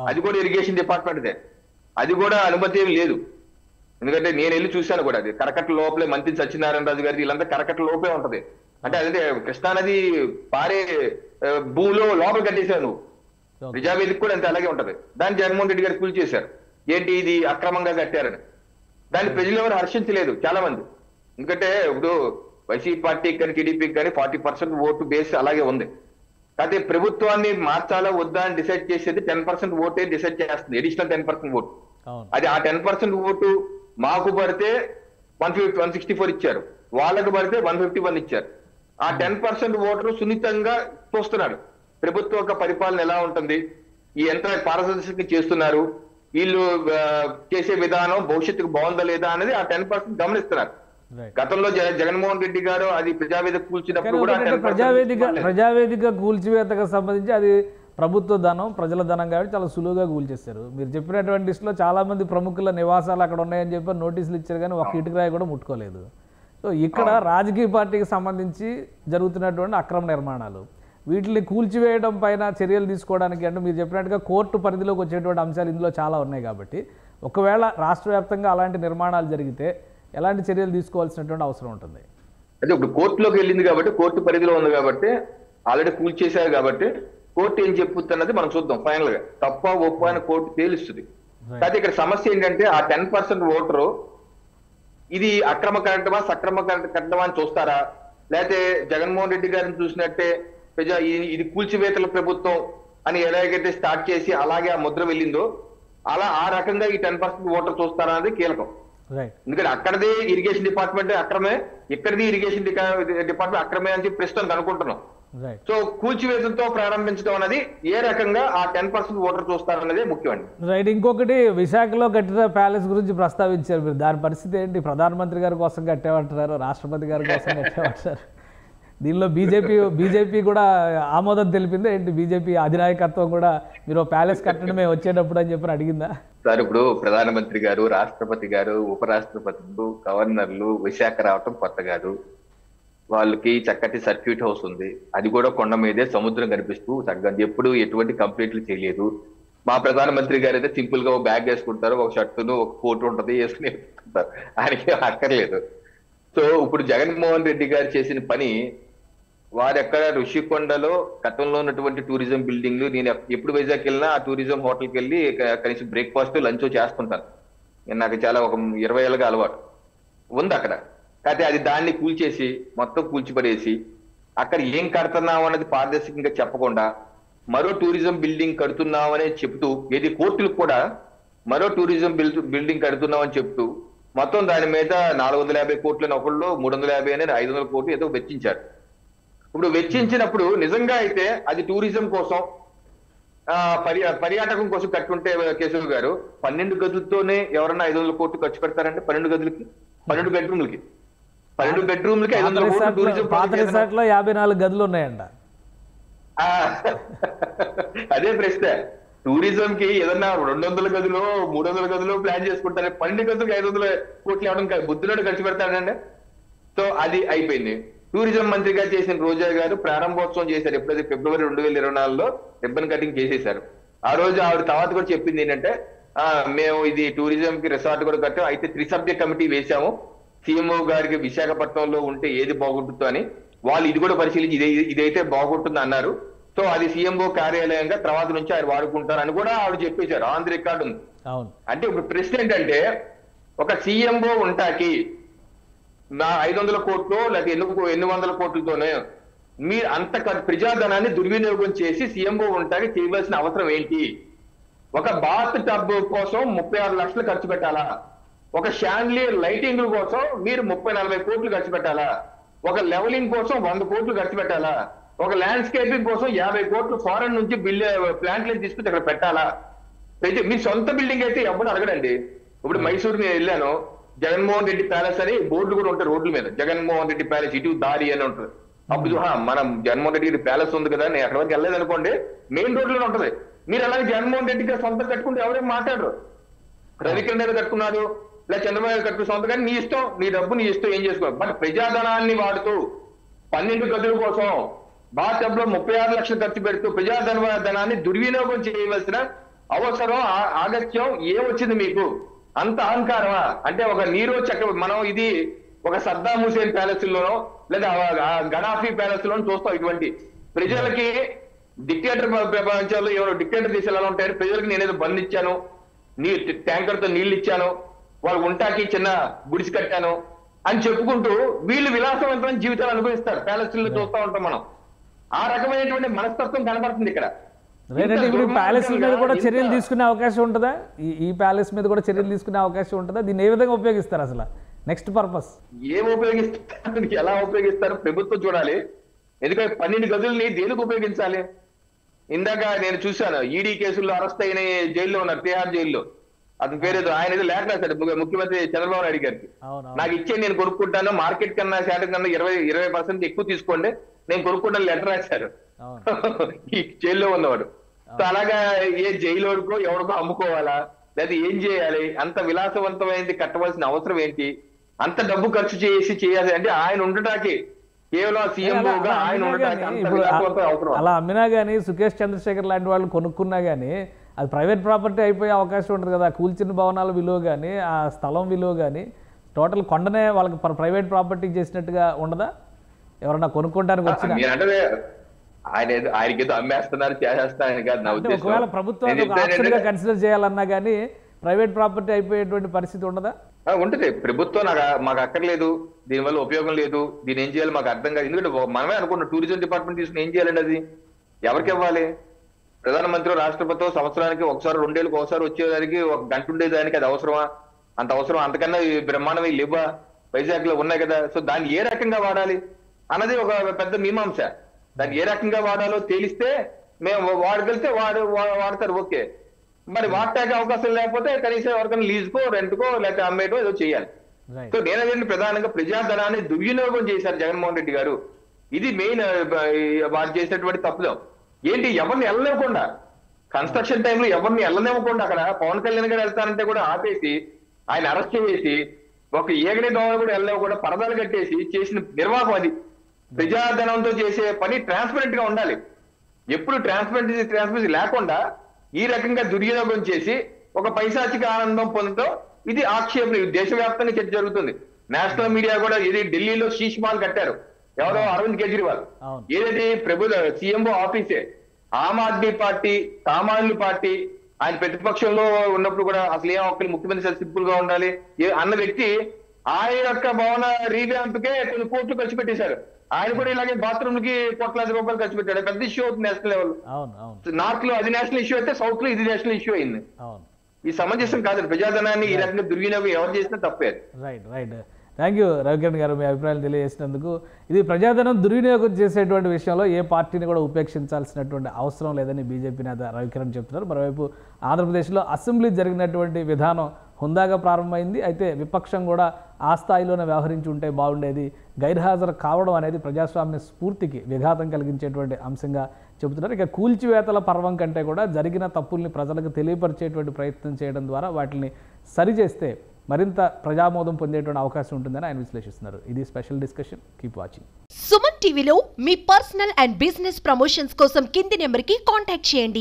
అది కూడా ఇరిగేషన్ డిపార్ట్మెంట్దే. అది కూడా అనుమతి ఏమి లేదు. ఎందుకంటే నేను వెళ్ళి చూశాను కూడా, అది కరకట్ట లోపలే మంత్రి సత్యనారాయణ రాజు గారి వీళ్ళంతా కరకట్ట లోపలే ఉంటది. అంటే అదే కృష్ణానది పారే భూమిలో లోపల కట్టేశారు నువ్వు. ప్రజావేదిక కూడా అంతే అలాగే ఉంటది. దాన్ని జగన్మోహన్ రెడ్డి గారు కూల్చేశారు. ఏంటి ఇది అక్రమంగా కట్టారని. దాన్ని ప్రజలు ఎవరు హర్షించలేదు చాలా మంది. ఎందుకంటే ఇప్పుడు వైసీపీ పార్టీకి కానీ టీడీపీకి కానీ 40% ఓటు బేస్ అలాగే ఉంది. అయితే ప్రభుత్వాన్ని మార్చాలా వద్దా అని డిసైడ్ చేసేది 10% ఓటే డిసైడ్ చేస్తుంది, అడిషనల్ 10% ఓటు. అది ఆ 10% ఓటు మాకు పడితే 164 ఇచ్చారు, వాళ్ళకు పడితే 151 ఇచ్చారు. ఆ 10% ఓటరు సున్నితంగా చూస్తున్నాడు ప్రభుత్వం యొక్క పరిపాలన ఎలా ఉంటుంది, ఈ ఎంత పారదర్శకంగా చేస్తున్నారు, వీళ్ళు చేసే విధానం భవిష్యత్తుకు బాగుందా లేదా అనేది ఆ 10% గమనిస్తున్నారు. గతంలో జగన్మోహన్ రెడ్డి గారు అది ప్రజావేదిక కూల్చినప్పుడు కూడా ప్రజావేదిక కూల్చివేతకు సంబంధించి అది ప్రభుత్వ ధనం, ప్రజల ధనం కాబట్టి చాలా సులువుగా కూల్చేస్తారు. మీరు చెప్పినటువంటి లిస్టులో చాలా మంది ప్రముఖుల నివాసాలు అక్కడ ఉన్నాయని చెప్పి నోటీసులు ఇచ్చారు, కానీ ఒక ఇటుకరాయి కూడా ముట్టుకోలేదు. సో ఇక్కడ రాజకీయ పార్టీకి సంబంధించి జరుగుతున్నటువంటి అక్రమ నిర్మాణాలు, వీటిని కూల్చివేయడం పైన చర్యలు తీసుకోవడానికి అంటే మీరు చెప్పినట్టుగా కోర్టు పరిధిలోకి వచ్చేటువంటి అంశాలు ఇందులో చాలా ఉన్నాయి. కాబట్టి ఒకవేళ రాష్ట్ర వ్యాప్తంగా అలాంటి నిర్మాణాలు జరిగితే ఎలాంటి చర్యలు తీసుకోవాల్సినటువంటి అవసరం ఉంటుంది? అంటే ఇప్పుడు కోర్టులోకి వెళ్ళింది కాబట్టి, కోర్టు పరిధిలో ఉంది కాబట్టి, ఆల్రెడీ కూల్చేశారు కాబట్టి కోర్టు ఏం చెప్పుతున్నది మనం చూద్దాం. ఫైనల్ గా తప్ప ఒప్ప అని కోర్టు తేలుస్తుంది. అయితే ఇక్కడ సమస్య ఏంటంటే ఆ 10% ఓటరు ఇది అక్రమ కట్టడమా సక్రమ కట్టడమా అని చూస్తారా, లేకపోతే జగన్మోహన్ రెడ్డి గారిని చూసినట్టే ఇది కూల్చివేతల ప్రభుత్వం అని ఎలాగైతే స్టార్ట్ చేసి అలాగే ఆ ముద్ర వెళ్ళిందో అలా ఆ రకంగా ఈ 10% ఓటర్ చూస్తారా అనేది కీలకం. ఎందుకంటే అక్కడదే ఇరిగేషన్ డిపార్ట్మెంట్ అక్రమే, ఇక్కడది ఇరిగేషన్ డిపార్ట్మెంట్ అక్రమే అని చెప్పి ప్రస్తుతం అనుకుంటున్నాం. సో కూల్చివేతలతో ప్రారంభించడం అనేది ఏ రకంగా ఆ 10% ఓటర్ చూస్తారన్నదే ముఖ్యమండి. రైట్. ఇంకొకటి విశాఖలో కట్టిన ప్యాలెస్ గురించి ప్రస్తావించారు మీరు, దాని పరిస్థితి ఏంటి? ప్రధానమంత్రి గారి కోసం కట్టేమంటున్నారు, రాష్ట్రపతి గారి కోసం కట్టేమంటారు? దీనిలో బీజేపీ కూడా ఆమోదం తెలిపిందా ఏంటి? బీజేపీ అధినాయకత్వం కూడా మీరు ప్యాలెస్ కట్టడమే వచ్చేటప్పుడు అని చెప్పి అడిగిందా? సార్ ఇప్పుడు ప్రధానమంత్రి గారు, రాష్ట్రపతి గారు, ఉపరాష్ట్రపతులు, గవర్నర్లు విశాఖ రావటం కొత్త కాదు. వాళ్ళకి చక్కటి సర్క్యూట్ హౌస్ ఉంది, అది కూడా కొండ మీదే సముద్రం కనిపిస్తూ చక్కగా ఎప్పుడు ఎటువంటి కంప్లీట్లు చేయలేదు. మా ప్రధానమంత్రి గారు అయితే సింపుల్ గా ఒక బ్యాగ్ వేసుకుంటారు, ఒక షర్టును ఒక కోటు ఉంటది వేసుకుని వేసుకుంటారు, ఆయనకి అక్కర్లేదు. సో ఇప్పుడు జగన్మోహన్ రెడ్డి గారు చేసిన పని, వారెక్కడ ఋషికొండలో గతంలో ఉన్నటువంటి టూరిజం బిల్డింగ్లు, నేను ఎప్పుడు వైజాగ్ వెళ్ళినా ఆ టూరిజం హోటల్కి వెళ్ళి కనీసం బ్రేక్ఫాస్ట్ లంచ్ చేస్తుంటాను. నాకు చాలా ఒక 20 ఏళ్ళగా అలవాటు ఉంది అక్కడ. కాకపోతే అది దాన్ని కూల్చేసి మొత్తం కూల్చిపడేసి అక్కడ ఏం కడుతున్నాం అన్నది పారదర్శకంగా చెప్పకుండా మరో టూరిజం బిల్డింగ్ కడుతున్నాం అనేది చెప్తూ, ఏది కోర్టులకు కూడా మరో టూరిజం బిల్డింగ్ కడుతున్నాం అని చెప్తూ మొత్తం దాని మీద 450 కోట్లని ఒకళ్ళు, 350 అని 500 కోట్లు ఏదో వెచ్చించారు. ఇప్పుడు వెచ్చించినప్పుడు నిజంగా అయితే అది టూరిజం కోసం పర్యాటకం కోసం కట్టుంటే కేశవ్ గారు 12 గదులతోనే ఎవరన్నా 500 కోట్లు ఖర్చు పెడతారంటే 12 గదులకి, 12 బెడ్రూమ్లకి 500 కోట్లు టూరిజం. పాత రిసార్ట్ లో 54 గదులు ఉన్నాయంట. అదే ప్రశ్న. టూరిజం కి ఏదన్నా 200 గదులు 300 గదులు ప్లాన్ చేసుకుంటారు, 12 గదులకి 500 కోట్లు ఇవ్వడం బుద్ధుడు ఖర్చు పెడతాడండి. సో అది అయిపోయింది. టూరిజం మంత్రిగా చేసిన రోజా గారు ప్రారంభోత్సవం చేశారు. ఎప్పుడైతే ఫిబ్రవరి 2024లో రిబ్బన్ కటింగ్ చేసేశారు. ఆ రోజు ఆవిడ తర్వాత కూడా చెప్పింది ఏంటంటే, మేము ఇది టూరిజం కి రిసార్ట్ కూడా కట్టాం, అయితే 3 సబ్జెక్ట్ కమిటీ వేశాము, సీఎంఓ గారికి విశాఖపట్నంలో ఉంటే ఏది బాగుంటుందో అని. వాళ్ళు ఇది కూడా పరిశీలించి ఇదైతే బాగుంటుంది అన్నారు. సో అది సీఎంఓ కార్యాలయంగా తర్వాత నుంచి ఆయన వాడుకుంటారు అని కూడా ఆవిడ చెప్పేశారు. ఆన్ ది రికార్డు ఉంది. అంటే ఇప్పుడు ప్రశ్న ఏంటంటే, ఒక సీఎంఓ ఉంటాకి నా 500 కోట్లు లేకపోతే ఎన్ని వందల కోట్లతోనే మీరు అంత ప్రజాధనాన్ని దుర్వినియోగం చేసి సీఎంఓ ఉంటాకి చేయవలసిన అవసరం ఏంటి? ఒక బాత్ టబ్ కోసం 36 లక్షలు ఖర్చు పెట్టాలా? ఒక షాండ్లియర్ లైటింగ్ కోసం మీరు 30-40 కోట్లు ఖర్చు పెట్టాలా? ఒక లెవెలింగ్ కోసం 100 కోట్లు ఖర్చు పెట్టాలా? ఒక ల్యాండ్స్కేపింగ్ కోసం 50 కోట్లు ఫారెన్ నుంచి ప్లాంట్లను తీసుకుని అక్కడ పెట్టాలా? మీ సొంత బిల్డింగ్ అయితే ఎవరు అడగడండి. ఇప్పుడు మైసూరు నేను వెళ్ళాను, జగన్మోహన్ రెడ్డి ప్యాలెస్ అని బోర్డులు కూడా ఉంటాయి రోడ్ల మీద, జగన్మోహన్ రెడ్డి ప్యాలెస్ ఇటు దారి అని ఉంటుంది. అప్పుడు మనం జగన్మోహన్ రెడ్డి ప్యాలెస్ ఉంది కదా, నేను అక్కడ వరకు వెళ్ళలేదు అనుకోండి, మెయిన్ రోడ్లోనే ఉంటది. మీరు అలాగే జగన్మోహన్ రెడ్డి గారు సొంతం కట్టుకుంటే ఎవరేం మాట్లాడరు. రవికిరణ్ గారు కట్టుకున్నారు, లేదా చంద్రబాబు గారు కట్టుకున్న సొంతం, కానీ నీ ఇష్టం, నీ డబ్బు నీ ఇష్టం, ఏం చేసుకోవాలి. బట్ ప్రజాధనాన్ని వాడుతూ 12 గదుల కోసం బాత్ టబ్ లో 36 లక్షలు ఖర్చు పెడుతూ ప్రజాధనాన్ని దుర్వినియోగం చేయవలసిన అవసరం, ఆగత్యం ఏమొచ్చింది మీకు? అంత అహంకారమా? అంటే ఒక నీరో చక్ర మనం ఇది ఒక సద్దాం హుసేన్ ప్యాలెస్ లోనో లేదా గడాఫీ ప్యాలెస్ లోనో చూస్తాం. ఇటువంటి ప్రజలకి డిక్టేటర్ ప్రపంచంలో ఎవరో డిక్టేటర్ దేశాలు ఎలా ఉంటారు, ప్రజలకు నేనేదో బంద్ ఇచ్చాను, ట్యాంకర్ తో నీళ్లు ఇచ్చాను, వాళ్ళు ఉంటాకి చిన్న గుడిసి కట్టాను అని చెప్పుకుంటూ వీళ్ళు విలాసవంతమైన జీవితాలు అనుభవిస్తారు. ప్యాలెస్ లో చూస్తూ ఉంటాం మనం. ఆ రకమైనటువంటి మనస్తత్వం కనబడుతుంది ఇక్కడ. ఇప్పుడు ప్యాలెస్ మీద కూడా చర్యలు తీసుకునే అవకాశం ఉంటుందా? ఈ ప్యాలెస్ మీద కూడా చర్యలు తీసుకునే అవకాశం ఉంటుందా? దీన్ని ఏ విధంగా ఉపయోగిస్తారు అసలు? నెక్స్ట్ పర్పస్ ఏం ఉపయోగిస్తారు, ఎలా ఉపయోగిస్తారు ప్రభుత్వం చూడాలి. ఎందుకంటే 12 గదుల్ని దేనికి ఉపయోగించాలి? ఇందాక నేను చూశాను, ఈడీ కేసుల్లో అరెస్ట్ అయిన జైల్లో ఉన్నారు, తిహార్ జైల్లో. అతని పేరేదో ఆయన ఏదో లేఖ రాశాడు ముఖ్యమంత్రి చంద్రబాబు నాయుడు గారికి. నాకు ఇచ్చే నేను కొనుక్కుంటాను, మార్కెట్ కన్నా శాతం కన్నా 20% ఎక్కువ తీసుకోండి, నేను కొనుక్కుంటాను లెటర్ రాశారు ఈ జైల్లో ఉన్నవాడు. సో అలాగా ఏ జైలుకో ఎవరికో అమ్ముకోవాలా, లేదా ఏం చేయాలి? అంత విలాసవంతమైనది కట్టవలసిన అవసరం ఏంటి? అంత డబ్బు ఖర్చు చేయాలి అంటే ఆయన ఉండటానికి కేవలం సీఎంగా ఆయన ఉండటానికి అంత విలాసవంతం అవసరం. అలా అమ్మినా గానీ, సుకేష్ చంద్రశేఖర్ లాంటి వాళ్ళు కొనుక్కున్నా గానీ అది ప్రైవేట్ ప్రాపర్టీ అయిపోయే అవకాశం ఉంటుంది కదా. కూల్చిన భవనాల విలువ కానీ, ఆ స్థలం విలువ కానీ టోటల్ కొండనే వాళ్ళకి ప్రైవేట్ ప్రాపర్టీ చేసినట్టుగా ఉండదా? ఎవరన్నా కొనుక్కోవడానికి వచ్చిన ఆయనకి ఏదో అమ్మేస్తున్నారు, చేసేస్తారని కాదు నా ఉద్దేశం. ఒకవేళ ప్రభుత్వాన్ని ఒక ఆప్షన్గా కన్సిడర్ చేయాలన్నా కానీ ప్రైవేట్ ప్రాపర్టీ అయిపోయేటువంటి పరిస్థితి ఉండదా? ఉంటుంది. ప్రభుత్వం మాకు అక్కర్లేదు, దీనివల్ల ఉపయోగం లేదు, దీని ఏం చేయాలి మాకు అర్థం కాదు. ఎందుకంటే మనమే అనుకున్నాం టూరిజం డిపార్ట్మెంట్ తీసుకుని ఏం చేయాలండి? అది ఎవరికి ఇవ్వాలి? ప్రధానమంత్రి రాష్ట్రపతి సంవత్సరానికి ఒకసారి 2 ఏళ్ళకి ఒకసారి వచ్చేదానికి 1 గంట ఉండేదానికి అది అవసరమా? అంత అవసరం? అంతకన్నా బ్రహ్మాండం లేవా? వైజాగ్ లో ఉన్నాయి కదా. సో దాన్ని ఏ రకంగా వాడాలి అన్నది ఒక పెద్ద మీమాంస. దాన్ని ఏ రకంగా వాడాలో తేలిస్తే మేము వాడగలిస్తే వాడతారు, ఓకే. మరి వాడటానికి అవకాశం లేకపోతే కనీసం ఎవరికైనా లీజుకో, రెంట్కో, లేకపోతే అమ్మేటో ఏదో చేయాలి. సో నేనేంటి ప్రధానంగా ప్రజాధనాన్ని దుర్వినియోగం చేశారు జగన్మోహన్ రెడ్డి గారు. ఇది మెయిన్ వారు చేసినటువంటి తప్పుదాం. ఏంటి, ఎవరిని వెళ్ళనివ్వకుండా, కన్స్ట్రక్షన్ టైంలో ఎవరిని వెళ్ళనివ్వకుండా, అక్కడ పవన్ కళ్యాణ్ గారు వెళ్తానంటే కూడా ఆపేసి ఆయన అరెస్ట్ చేసి ఒక ఏగనే దోమలు కూడా వెళ్ళనివ్వకుండా పరదాలు కట్టేసి చేసిన నిర్వాహం అది. ప్రజాధనంతో చేసే పని ట్రాన్స్పరెంట్ గా ఉండాలి. ఎప్పుడు ట్రాన్స్పరెన్సీ లేకుండా ఈ రకంగా దుర్వినియోగం చేసి ఒక పైశాచిక ఆనందం పొందడం ఇది ఆక్షేపణ. దేశవ్యాప్తంగా చర్చ జరుగుతుంది. నేషనల్ మీడియా కూడా ఇది ఢిల్లీలో శీష్ మాల్ కట్టారు ఎవరో అరవింద్ కేజ్రీవాల్. ఏదైతే సీఎంఓ ఆఫీసే. ఆమ్ ఆద్మీ పార్టీ, సామాన్యుల పార్టీ, ఆయన ప్రతిపక్షంలో ఉన్నప్పుడు కూడా అసలు ఏం ఒక్కరి ముఖ్యమంత్రి సింపుల్ గా ఉండాలి అన్న వ్యక్తి ఆయన యొక్క భవన రీవ్యాంప్కే కొన్ని కోట్లు ఖర్చు పెట్టేశారు. ఆయన కూడా ఇలాగే బాత్రూమ్ కి కోట్లాది రూపాయలు ఖర్చు పెట్టాడు. పెద్ద ఇష్యూ అవుతుంది నేషనల్ లెవెల్. నార్త్ లో అది నేషనల్ ఇష్యూ అయితే సౌత్ లో ఇది నేషనల్ ఇష్యూ అయింది. ఈ సమంజసం కాదు. ప్రజాధనాన్ని ఈ రకంగా దుర్వినియోగం ఎవరు చేసినా తప్పే. రైట్. థ్యాంక్ యూ రవికిరణ్ గారు, మీ అభిప్రాయాలు తెలియజేసినందుకు. ఇది ప్రజాధనం దుర్వినియోగం చేసేటువంటి విషయంలో ఏ పార్టీని కూడా ఉపేక్షించాల్సినటువంటి అవసరం లేదని బీజేపీ నేత రవికిరణ్ చెప్తున్నారు. మరోవైపు ఆంధ్రప్రదేశ్లో అసెంబ్లీ జరిగినటువంటి విధానం హుందాగా ప్రారంభమైంది. అయితే విపక్షం కూడా ఆ స్థాయిలోనే వ్యవహరించి ఉంటే బాగుండేది. గైర్హాజరు కావడం అనేది ప్రజాస్వామ్య స్ఫూర్తికి విఘాతం కలిగించేటువంటి అంశంగా చెబుతున్నారు. ఇక కూల్చివేతల పర్వం కంటే కూడా జరిగిన తప్పుల్ని ప్రజలకు తెలియపరిచేటువంటి ప్రయత్నం చేయడం ద్వారా వాటిని సరిచేస్తే మరింత ప్రజామోదం పొందేటువంటి అవకాశం ఉంటుందని ఆయన విశ్లేషిస్తున్నారు. ఇది special discussion. Keep watching. Suman టీవీలో మీ పర్సనల్ అండ్ బిజినెస్ ప్రమోషన్స్ కోసం కింది నెంబర్కి కాంటాక్ట్ చేయండి.